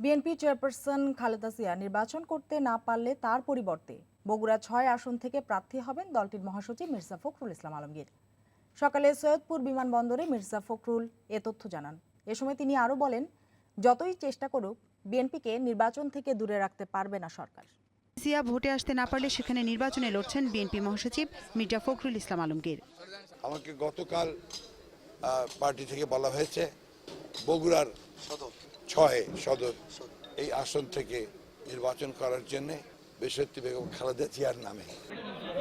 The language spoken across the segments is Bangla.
বিএনপি চেয়ারপারসন খালেদা জিয়া নির্বাচন করতে না পারলে তার পরিবর্তে বগুড়া ৬ আসন থেকে প্রার্থী হবেন দলটির মহাসচিব মির্জা ফখরুল ইসলাম আলমগীর। সকালে সৈয়দপুর বিমানবন্দরে মির্জা ফখরুল এ তথ্য জানান। এ সময় তিনি আরও বলেন, যতই চেষ্টা করুক বিএনপিকে নির্বাচন থেকে দূরে রাখতে পারবে না সরকার। জিয়া ভোটে আসতে না পারলে সেখানে নির্বাচনে লড়ছেন বিএনপি মহাসচিব মির্জা ফখরুল ইসলাম আলমগীর। আমাকে গতকাল পার্টি থেকে বলা হয়েছে বগুড়ার ৬ সদর এই আসন থেকে নির্বাচন করার জন্য বেশত্তি বেগম খালেদা জিয়ার নামে।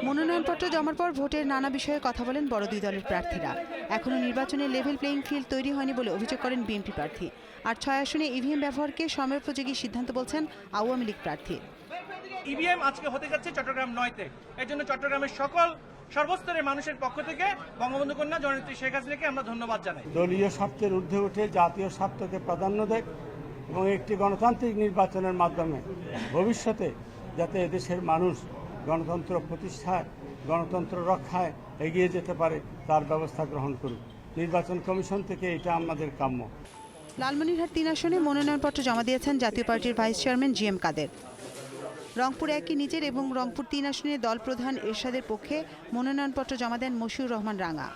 মনোনয়নপত্র জমার পর ভোটের নানা বিষয়ে কথা বলেন বড় দুই দলের প্রার্থীরা। এখনও নির্বাচনে লেভেল প্লেইং ফিল্ড তৈরি হয়নি বলে অভিযোগ করেন বিএনপি প্রার্থী। আর ৬ আসনে ইভিএম ব্যবহারকে সময়োপযোগী সিদ্ধান্ত বলছেন আওয়ামী লীগ প্রার্থী। ইভিএম আজকে হতে যাচ্ছে চট্টগ্রাম ৯-তে। এর জন্য চট্টগ্রামের সকল সর্বস্তরের মানুষের পক্ষ থেকে বঙ্গবন্ধু কন্যা জননেত্রী শেখ হাসিনাকে আমরা ধন্যবাদ জানাই। দলীয় স্বার্থের ঊর্ধ্বে উঠে জাতীয় স্বার্থকে প্রাধান্য দেয় এবং একটি গণতান্ত্রিক নির্বাচনের মাধ্যমে ভবিষ্যতে যাতে এদেশের মানুষ গণতন্ত্র প্রতিষ্ঠায়, গণতন্ত্র রক্ষায় এগিয়ে যেতে পারে তার ব্যবস্থা গ্রহণ করুক। নির্বাচন কমিশন থেকে এটা আমাদের কাম্য। লালমনিরহাট ৩ আসনে মনোনয়নপত্র জমা দিয়েছেন জাতীয় পার্টির ভাইস চেয়ারম্যান জিএম কাদের। রংপুর ১ নিজের এবং রংপুর ৩ আসনে দল প্রধান এরশাদের পক্ষে মনোনয়নপত্র জমা দেন মশিউর রহমান রাঙা।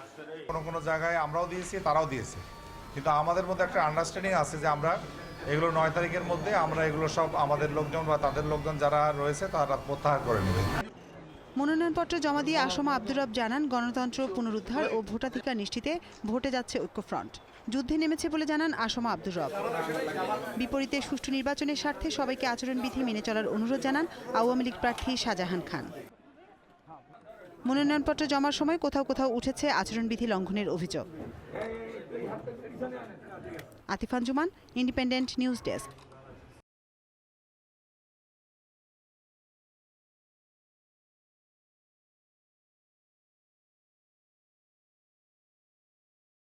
কোনো জায়গায় আমরাও দিয়েছি, তারাও দিয়েছে, কিন্তু আমাদের মধ্যে একটা আন্ডারস্ট্যান্ডিং আছে যে আমরা এগুলো ৯ তারিখের মধ্যে আমরা এগুলো সব আমাদের লোকজন বা তাদের লোকজন যারা রয়েছে তারা প্রত্যাহার করে নেবে। মনোনয়নপত্র জমা দিয়ে আসমা আব্দুর রব জানান, গণতন্ত্র পুনরুদ্ধার ও ভোটাধিকার নিশ্চিতে ভোটে যাচ্ছে ঐক্যফ্রন্ট। যুদ্ধে নেমেছে বলে জানান আসমা আব্দুর রব। বিপরীতে সুষ্ঠু নির্বাচনের স্বার্থে সবাইকে আচরণবিধি মেনে চলার অনুরোধ জানান আওয়ামী লীগ প্রার্থী শাহজাহান খান। মনোনয়নপত্র জমার সময় কোথাও কোথাও উঠেছে আচরণবিধি লঙ্ঘনের অভিযোগ। Atif Anjuman, independent news desk.